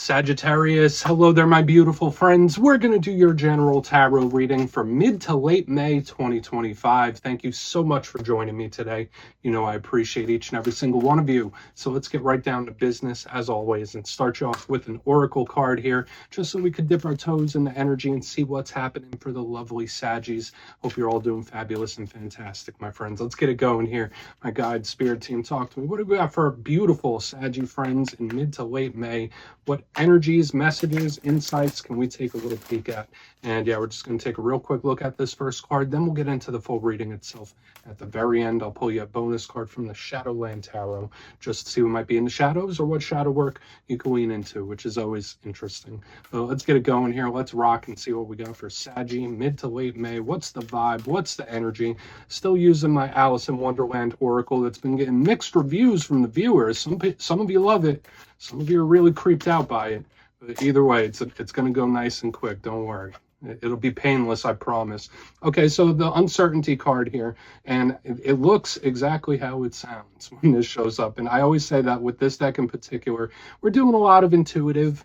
Sagittarius, hello there, my beautiful friends. We're going to do your general tarot reading for mid to late May 2025. Thank you so much for joining me today. You know I appreciate each and every single one of you. So let's get right down to business as always and start you off with an oracle card here, just so we could dip our toes in the energy and see what's happening for the lovely Saggies. Hope you're all doing fabulous and fantastic, my friends. Let's get it going here. My guide spirit team, talk to me. What do we got for our beautiful Saggy friends in mid to late May? What energies, messages, insights can we take a little peek at? And yeah, we're just going to take a real quick look at this first card. Then we'll get into the full reading itself. At the very end, I'll pull you a bonus card from the Shadowland Tarot, just to see what might be in the shadows or what shadow work you can lean into, which is always interesting. So let's get it going here. Let's rock and see what we got for Saggy, mid to late May. What's the vibe? What's the energy? Still using my Alice in Wonderland Oracle that's been getting mixed reviews from the viewers. Some of you love it. Some of you are really creeped out by it. But either way, it's going to go nice and quick. Don't worry. It'll be painless, I promise. Okay, so the uncertainty card here, and it looks exactly how it sounds when this shows up. And I always say that with this deck in particular, we're doing a lot of intuitive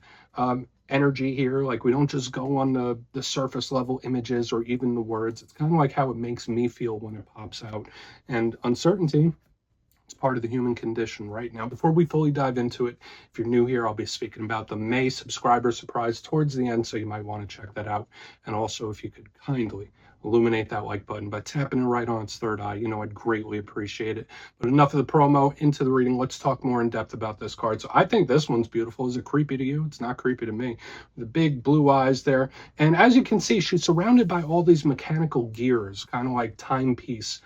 energy here. Like, we don't just go on the surface level images or even the words. It's kind of like how it makes me feel when it pops out. And uncertainty, it's part of the human condition. Right now, before we fully dive into it, if you're new here, I'll be speaking about the May subscriber surprise towards the end, so you might want to check that out. And also, if you could kindly illuminate that like button by tapping it right on its third eye, you know I'd greatly appreciate it. But enough of the promo, into the reading. Let's talk more in depth about this card. So I think this one's beautiful. Is it creepy to you? It's not creepy to me. The big blue eyes there, and as you can see, she's surrounded by all these mechanical gears, kind of like timepiece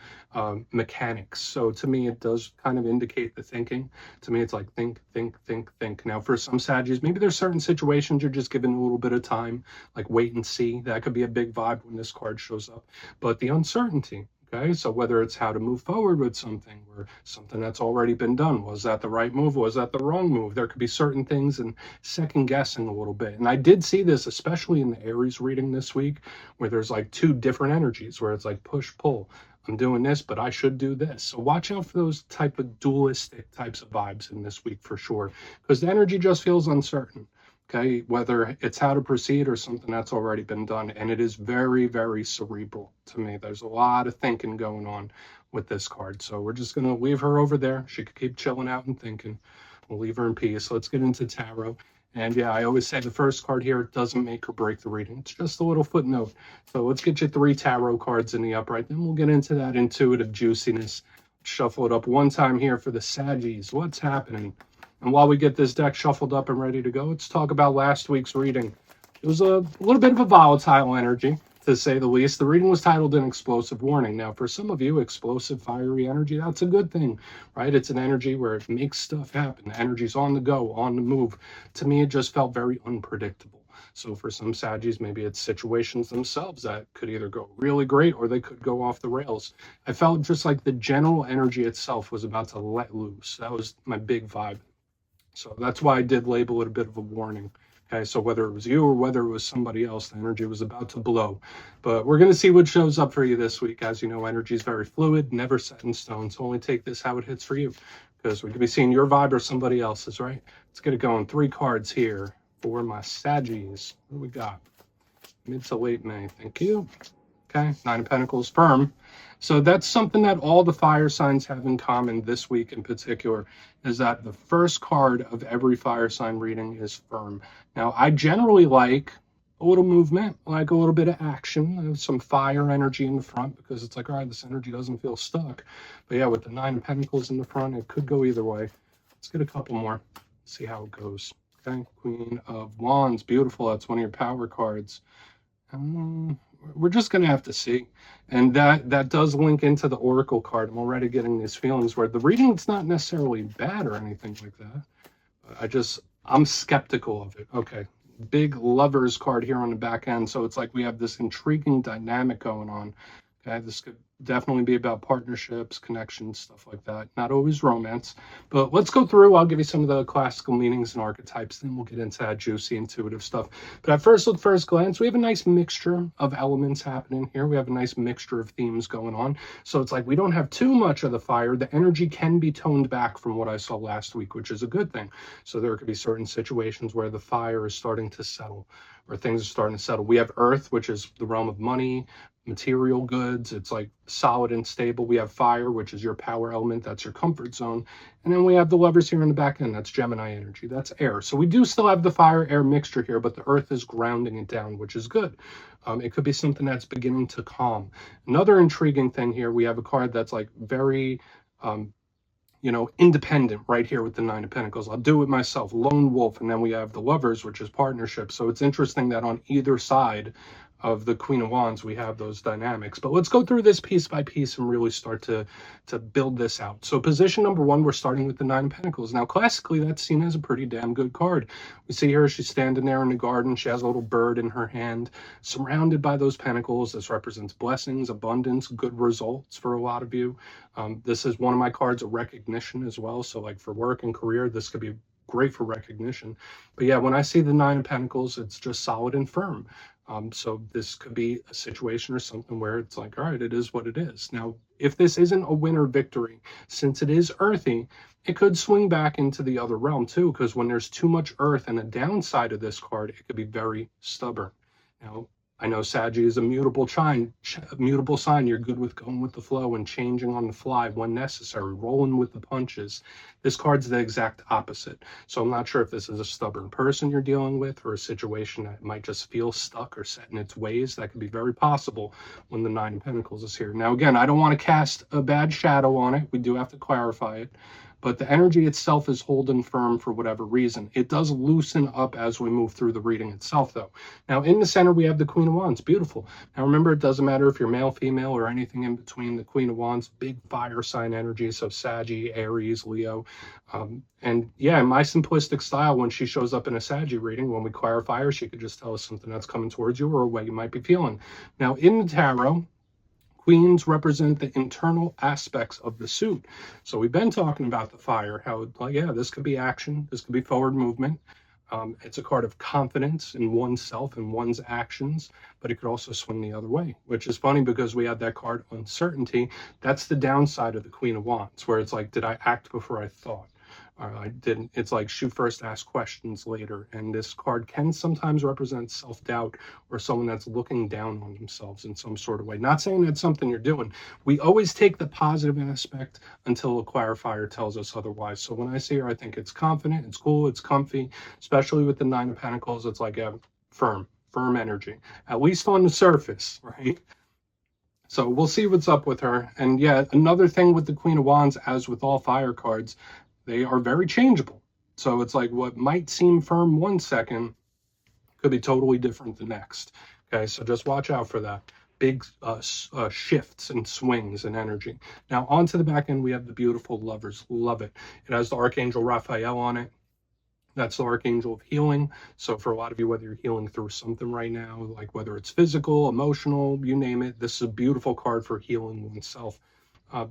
mechanics. So to me, it does kind of indicate the thinking. To me, it's like think, think, think, think. Now, for some Saggies, maybe there's certain situations you're just given a little bit of time, like wait and see. That could be a big vibe when this card shows up. But the uncertainty, okay? So whether it's how to move forward with something or something that's already been done, was that the right move? Was that the wrong move? There could be certain things and second guessing a little bit. And I did see this, especially in the Aries reading this week, where there's like two different energies, where it's like push, pull. I'm doing this, but I should do this. So watch out for those type of dualistic types of vibes in this week for sure, because the energy just feels uncertain. Okay, whether it's how to proceed or something that's already been done. And it is very, very cerebral to me. There's a lot of thinking going on with this card. So we're just going to leave her over there. She could keep chilling out and thinking. We'll leave her in peace. Let's get into tarot. And yeah, I always say the first card here doesn't make or break the reading. It's just a little footnote. So let's get you 3 tarot cards in the upright. Then we'll get into that intuitive juiciness. Shuffle it up one time here for the Saggies. What's happening? And while we get this deck shuffled up and ready to go, let's talk about last week's reading. It was a little bit of a volatile energy, to say the least. The reading was titled An Explosive Warning. Now, for some of you, explosive, fiery energy, that's a good thing, right? It's an energy where it makes stuff happen. The energy's on the go, on the move. To me, it just felt very unpredictable. So for some Saggies, maybe it's situations themselves that could either go really great or they could go off the rails. I felt just like the general energy itself was about to let loose. That was my big vibe. So that's why I did label it a bit of a warning. Okay, so whether it was you or whether it was somebody else, the energy was about to blow. But we're going to see what shows up for you this week. As you know, energy is very fluid, never set in stone. So only take this how it hits for you, because we could be seeing your vibe or somebody else's, right? Let's get it going. 3 cards here for my Saggies. What do we got? Mid to late May. Thank you. Okay, 9 of Pentacles, firm. So that's something that all the fire signs have in common this week in particular, is that the first card of every fire sign reading is firm. Now, I generally like a little movement, like a little bit of action, some fire energy in the front, because it's like, all right, this energy doesn't feel stuck. But yeah, with the 9 of Pentacles in the front, it could go either way. Let's get a couple more, see how it goes. Okay, Queen of Wands, beautiful. That's one of your power cards. We're just going to have to see. And that does link into the Oracle card. I'm already getting these feelings where the reading's not necessarily bad or anything like that. I'm skeptical of it. Okay, big Lovers card here on the back end. So it's like we have this intriguing dynamic going on. Okay, this could definitely be about partnerships, connections, stuff like that. Not always romance. But let's go through. I'll give you some of the classical meanings and archetypes, then we'll get into that juicy, intuitive stuff. But at first glance, we have a nice mixture of elements happening here. We have a nice mixture of themes going on. So it's like we don't have too much of the fire. The energy can be toned back from what I saw last week, which is a good thing. So there could be certain situations where the fire is starting to settle, or things are starting to settle. We have earth, which is the realm of money, material goods. It's like solid and stable. We have fire, which is your power element. That's your comfort zone. And then we have the lovers here in the back end. That's Gemini energy. That's air. So we do still have the fire air mixture here, but the earth is grounding it down, which is good. It could be something that's beginning to calm. Another intriguing thing here, we have a card that's like very, independent right here with the Nine of Pentacles. I'll do it myself, lone wolf. And then we have the lovers, which is partnership. So it's interesting that on either side of the Queen of Wands, we have those dynamics. But let's go through this piece by piece and really start to build this out. So position number one, we're starting with the Nine of Pentacles. Now, classically, that's seen as a pretty damn good card. We see her, she's standing there in the garden. She has a little bird in her hand, surrounded by those pentacles. This represents blessings, abundance, good results for a lot of you. This is one of my cards of recognition as well. So like for work and career, this could be great for recognition. But yeah, when I see the Nine of Pentacles, it's just solid and firm. So this could be a situation or something where it's like, all right, it is what it is. Now, if this isn't a win or victory, since it is earthy, it could swing back into the other realm too, because when there's too much earth and a downside of this card, it could be very stubborn. Now, I know Saggy is a mutable sign. You're good with going with the flow and changing on the fly when necessary, rolling with the punches. This card's the exact opposite. So I'm not sure if this is a stubborn person you're dealing with or a situation that might just feel stuck or set in its ways. That could be very possible when the Nine of Pentacles is here. Now, again, I don't want to cast a bad shadow on it. We do have to clarify it. But the energy itself is holding firm for whatever reason. It does loosen up as we move through the reading itself, though. Now, in the center, we have the Queen of Wands. Beautiful. Now, remember, it doesn't matter if you're male, female, or anything in between. The Queen of Wands, big fire sign energy. So Saggy, Aries, Leo. And yeah, in my simplistic style, when she shows up in a Saggy reading, when we clarify her, she could just tell us something that's coming towards you or a way you might be feeling. Now, in the tarot, Queens represent the internal aspects of the suit. So we've been talking about the fire, how, like, yeah, this could be action, this could be forward movement. It's a card of confidence in oneself and one's actions, but it could also swing the other way, which is funny because we had that card uncertainty. That's the downside of the Queen of Wands, where it's like, did I act before I thought? I didn't. It's like shoot first, ask questions later. And this card can sometimes represent self-doubt or someone that's looking down on themselves in some sort of way. Not saying that's something you're doing. We always take the positive aspect until a clarifier tells us otherwise. So when I see her, I think it's confident, it's cool, it's comfy, especially with the Nine of Pentacles. It's like a firm energy, at least on the surface, right? So we'll see what's up with her. And yeah, another thing with the Queen of Wands, as with all fire cards, they are very changeable. So it's like what might seem firm one second could be totally different the next. Okay, so just watch out for that. Big shifts and swings in energy. Now, onto the back end, we have the beautiful lovers. Love it. It has the Archangel Raphael on it. That's the Archangel of healing. So for a lot of you, whether you're healing through something right now, like whether it's physical, emotional, you name it, this is a beautiful card for healing oneself.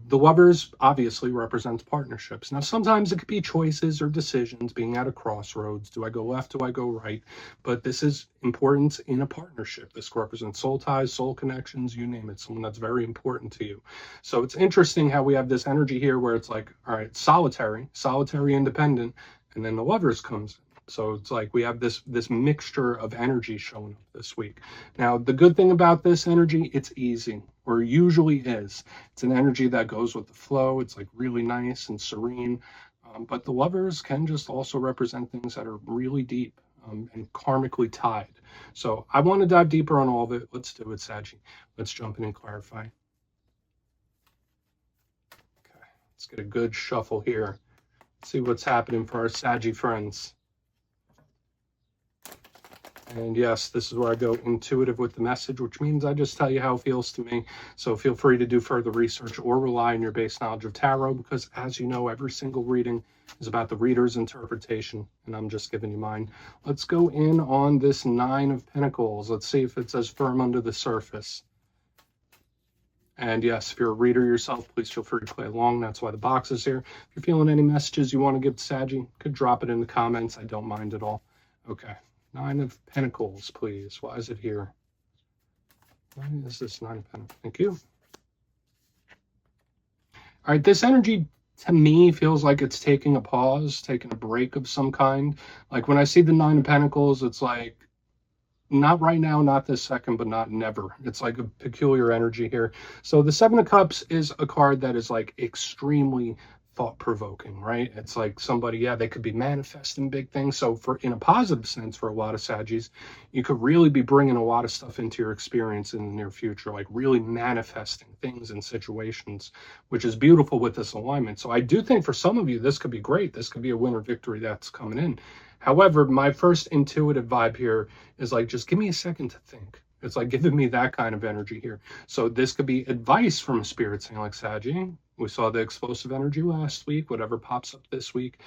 The lovers obviously represents partnerships. Now, sometimes it could be choices or decisions, being at a crossroads. Do I go left? Do I go right? But this is important in a partnership. This represents soul ties, soul connections, you name it, someone that's very important to you. So it's interesting how we have this energy here where it's like, all right, solitary independent, and then the lovers comes in. So it's like we have this mixture of energy showing up this week. Now, the good thing about this energy, it's easy, or usually is. It's an energy that goes with the flow. It's like really nice and serene. But the lovers can just also represent things that are really deep and karmically tied. So I want to dive deeper on all of it. Let's do it, Saggy. Let's jump in and clarify. Okay, let's get a good shuffle here. See what's happening for our Saggy friends. And yes, this is where I go intuitive with the message, which means I just tell you how it feels to me. So feel free to do further research or rely on your base knowledge of tarot, because as you know, every single reading is about the reader's interpretation, and I'm just giving you mine. Let's go in on this Nine of Pentacles. Let's see if it's as firm under the surface. And yes, if you're a reader yourself, please feel free to play along. That's why the box is here. If you're feeling any messages you want to give to Saggy, could drop it in the comments. I don't mind at all. Okay. 9 of Pentacles, please. Why is it here? Why is this 9 of Pentacles? Thank you. All right, this energy to me feels like it's taking a pause, taking a break of some kind. Like when I see the 9 of Pentacles, it's like, not right now, not this second, but not never. It's like a peculiar energy here. So the 7 of Cups is a card that is like extremely thought-provoking, right? It's like somebody, yeah, they could be manifesting big things. So for in a positive sense, for a lot of Saggies, you could really be bringing a lot of stuff into your experience in the near future, like really manifesting things and situations, which is beautiful with this alignment. So I do think for some of you, this could be great. This could be a winter victory that's coming in. However, my first intuitive vibe here is like, just give me a second to think. It's like giving me that kind of energy here. So this could be advice from a spirit saying like, Saggy, we saw the explosive energy last week, whatever pops up this week,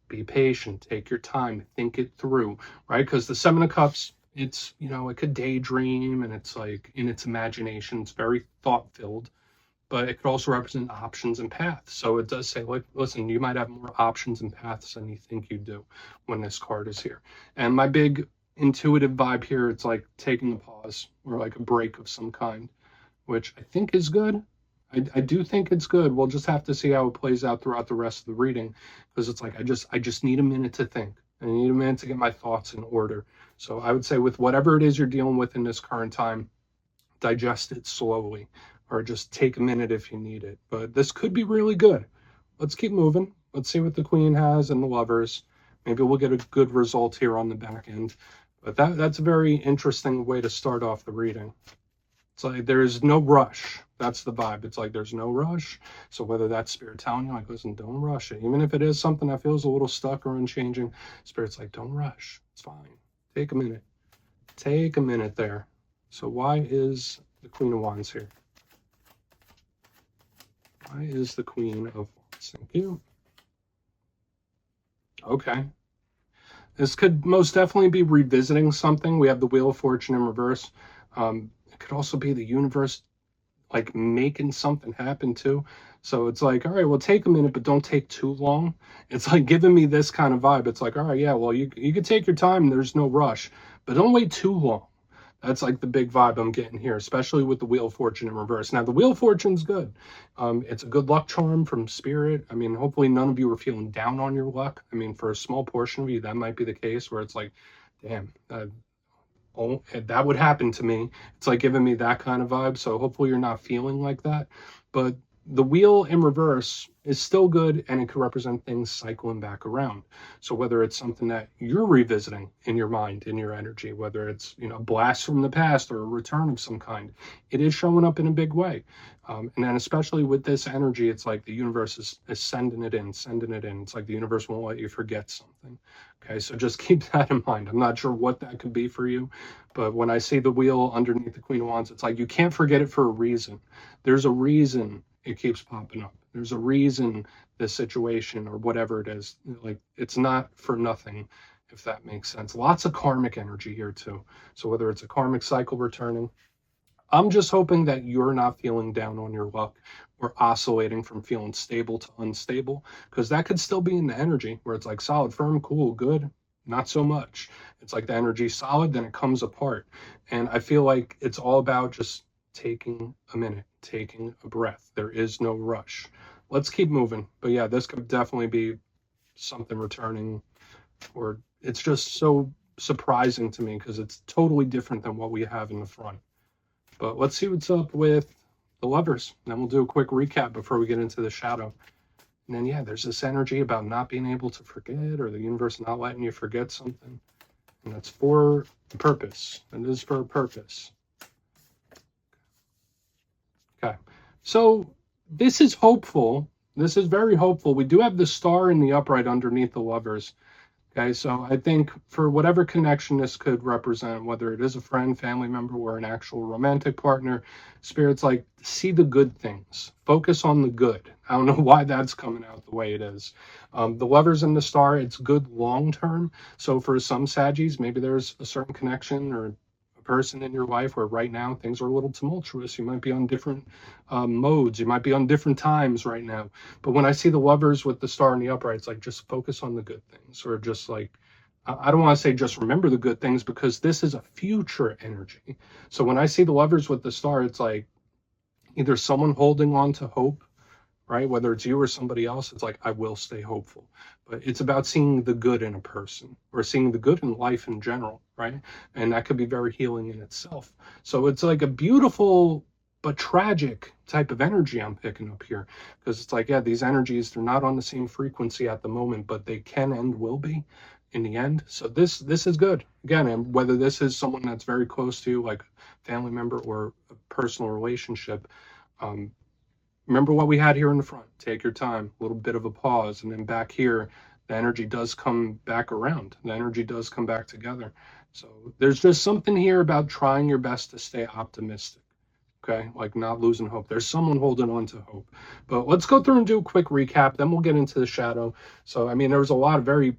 be patient, take your time, think it through, right? Because the 7 of Cups, it's, you know, it could daydream and it's like in its imagination, it's very thought-filled, but it could also represent options and paths. So it does say, like, listen, you might have more options and paths than you think you do when this card is here. And my big intuitive vibe here, it's like taking a pause or like a break of some kind, which I think is good. I do think it's good. We'll just have to see how it plays out throughout the rest of the reading, because it's like I just need a minute to think. I need a minute to get my thoughts in order. So I would say with whatever it is you're dealing with in this current time, digest it slowly, or just take a minute if you need it. But this could be really good. Let's keep moving. Let's see what the Queen has and the Lovers. Maybe we'll get a good result here on the back end. But that's a very interesting way to start off the reading. It's like there's no rush. That's the vibe. It's like there's no rush. So whether that's Spirit telling you, like, listen, don't rush it. Even if it is something that feels a little stuck or unchanging, Spirit's like, don't rush. It's fine. Take a minute. Take a minute there. So why is the Queen of Wands here? Why is the Queen of Wands? Thank you. Okay. This could most definitely be revisiting something. We have the Wheel of Fortune in reverse. It could also be the universe like making something happen too. So it's like, all right, well, take a minute, but don't take too long. It's like giving me this kind of vibe. It's like, all right, yeah, well, you can take your time. There's no rush, but don't wait too long. That's like the big vibe I'm getting here, especially with the Wheel of Fortune in reverse. Now, the Wheel of Fortune's good. It's a good luck charm from Spirit. I mean, hopefully none of you are feeling down on your luck. I mean, for a small portion of you, that might be the case where it's like, damn, oh, that would happen to me. It's like giving me that kind of vibe. So hopefully you're not feeling like that. But the wheel in reverse is still good, and it could represent things cycling back around. So whether it's something that you're revisiting in your mind, in your energy, whether it's, you know, blast from the past or a return of some kind, it is showing up in a big way. And then especially with this energy, it's like the universe is sending it in, sending it in. It's like the universe won't let you forget something. Okay, so just keep that in mind. I'm not sure what that could be for you, but when I see the wheel underneath the Queen of Wands, it's like you can't forget it for a reason. There's a reason it keeps popping up. There's a reason this situation or whatever it is, like it's not for nothing, if that makes sense. Lots of karmic energy here too. So whether it's a karmic cycle returning, I'm just hoping that you're not feeling down on your luck or oscillating from feeling stable to unstable, because that could still be in the energy where it's like solid, firm, cool, good, not so much. It's like the energy's solid, then it comes apart. And I feel like it's all about just taking a minute, taking a breath. There is no rush. Let's keep moving. But yeah, this could definitely be something returning, or it's just so surprising to me because it's totally different than what we have in the front. But let's see what's up with the Lovers. Then we'll do a quick recap before we get into the shadow. And then, yeah, there's this energy about not being able to forget, or the universe not letting you forget something. And that's for a purpose. And it is for a purpose. Okay. So this is hopeful. This is very hopeful. We do have the star in the upright underneath the Lovers. Okay, so I think for whatever connection this could represent, whether it is a friend, family member, or an actual romantic partner, Spirit's like, see the good things. Focus on the good. I don't know why that's coming out the way it is. The Lovers and the star, it's good long term. So for some Saggies, maybe there's a certain connection or a person in your life where right now things are a little tumultuous. You might be on different modes. You might be on different times right now. But when I see the Lovers with the star in the upright, it's like just focus on the good things, or just like, I don't want to say just remember the good things, because this is a future energy. So when I see the Lovers with the star, it's like either someone holding on to hope, right? Whether it's you or somebody else, it's like, I will stay hopeful. But it's about seeing the good in a person, or seeing the good in life in general, right? And that could be very healing in itself. So it's like a beautiful but tragic type of energy I'm picking up here, because it's like, yeah, these energies, they're not on the same frequency at the moment, but they can and will be in the end. So this is good. Again, and whether this is someone that's very close to you, like a family member or a personal relationship, remember what we had here in the front. Take your time, a little bit of a pause, and then back here, the energy does come back around. The energy does come back together. So there's just something here about trying your best to stay optimistic, okay? Like not losing hope. There's someone holding on to hope. But let's go through and do a quick recap, then we'll get into the shadow. So, I mean, there was a lot of very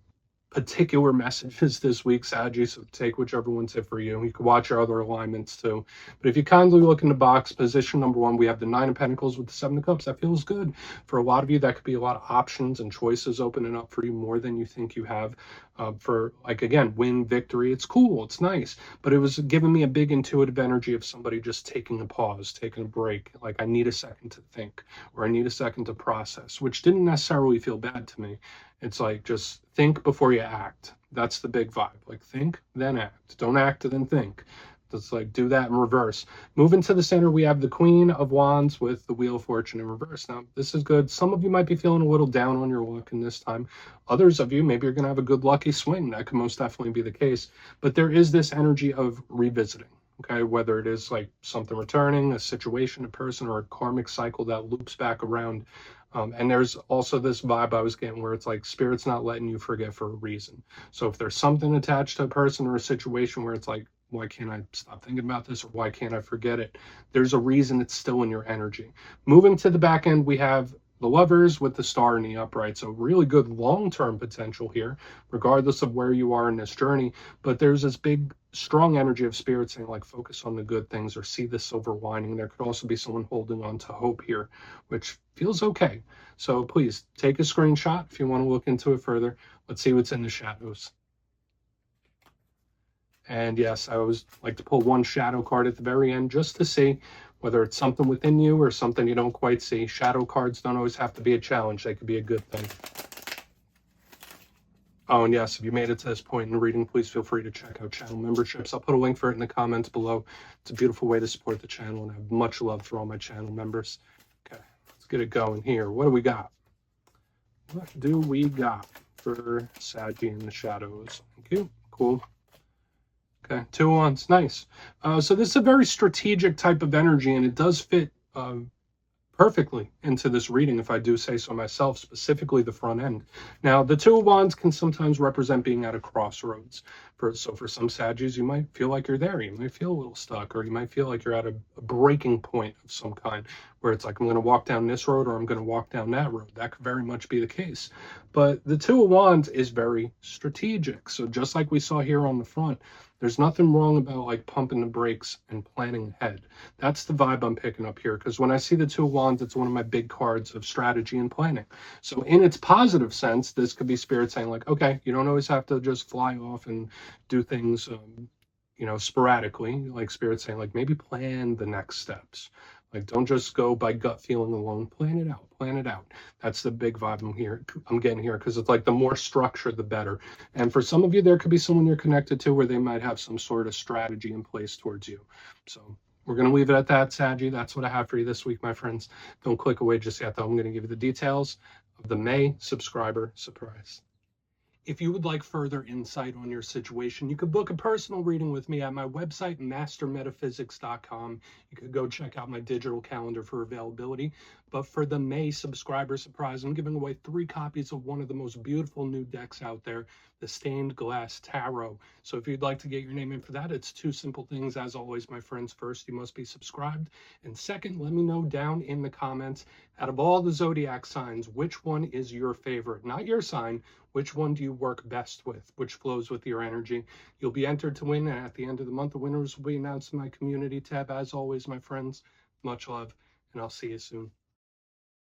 particular messages this week, Saggy, so take whichever one's it for you. You can watch your other alignments too. But if you kindly look in the box, position number 1, we have the 9 of Pentacles with the 7 of Cups. That feels good. For a lot of you, that could be a lot of options and choices opening up for you, more than you think you have. For, like, again, win, victory, it's cool, it's nice. But it was giving me a big intuitive energy of somebody just taking a pause, taking a break. Like, I need a second to think, or I need a second to process, which didn't necessarily feel bad to me. It's like, just think before you act. That's the big vibe. Like, think, then act. Don't act, then think. It's like, do that in reverse. Moving to the center, we have the Queen of Wands with the Wheel of Fortune in reverse. Now, this is good. Some of you might be feeling a little down on your luck in this time. Others of you, maybe you're going to have a good lucky swing. That could most definitely be the case. But there is this energy of revisiting. Okay, whether it is like something returning, a situation, a person, or a karmic cycle that loops back around. And there's also this vibe I was getting where it's like Spirit's not letting you forget for a reason. So if there's something attached to a person or a situation where it's like, why can't I stop thinking about this, or why can't I forget it? There's a reason it's still in your energy. Moving to the back end, we have the Lovers with the star in the upright. So really good long-term potential here, regardless of where you are in this journey. But there's this big, strong energy of Spirit saying, like, focus on the good things, or see the silver lining. There could also be someone holding on to hope here, which feels okay. So please take a screenshot if you want to look into it further. Let's see what's in the shadows. And yes, I always like to pull one shadow card at the very end, just to see whether it's something within you or something you don't quite see. Shadow cards don't always have to be a challenge. They could be a good thing. Oh, and yes, if you made it to this point in the reading, please feel free to check out channel memberships. I'll put a link for it in the comments below. It's a beautiful way to support the channel, and I have much love for all my channel members. Okay, let's get it going here. What do we got? What do we got for Saggy in the shadows? Thank you. Cool. Okay, 2 of Wands, nice. So this is a very strategic type of energy, and it does fit perfectly into this reading, if I do say so myself, specifically the front end. Now, the 2 of Wands can sometimes represent being at a crossroads. So for some Saggies, you might feel like you're there. You might feel a little stuck, or you might feel like you're at a breaking point of some kind, where it's like, I'm going to walk down this road, or I'm going to walk down that road. That could very much be the case. But the 2 of Wands is very strategic. So just like we saw here on the front, there's nothing wrong about like pumping the brakes and planning ahead. That's the vibe I'm picking up here, because when I see the 2 of Wands, it's one of my big cards of strategy and planning. So in its positive sense, this could be Spirit saying, like, okay, you don't always have to just fly off and do things, you know, sporadically. Like Spirit saying, like, maybe plan the next steps. Like, don't just go by gut feeling alone. Plan it out. Plan it out. That's the big vibe I'm getting here, because it's like the more structure, the better. And for some of you, there could be someone you're connected to where they might have some sort of strategy in place towards you. So we're going to leave it at that, Saggy. That's what I have for you this week, my friends. Don't click away just yet, though. I'm going to give you the details of the May subscriber surprise. If you would like further insight on your situation, you could book a personal reading with me at my website, mastermetaphysics.com. You could go check out my digital calendar for availability. But for the May subscriber surprise, I'm giving away 3 copies of one of the most beautiful new decks out there, the Stained Glass Tarot. So if you'd like to get your name in for that, it's 2 simple things. As always, my friends, first, you must be subscribed. And second, let me know down in the comments, out of all the zodiac signs, which one is your favorite? Not your sign. Which one do you work best with? Which flows with your energy? You'll be entered to win, and at the end of the month, the winners will be announced in my community tab. As always, my friends, much love, and I'll see you soon.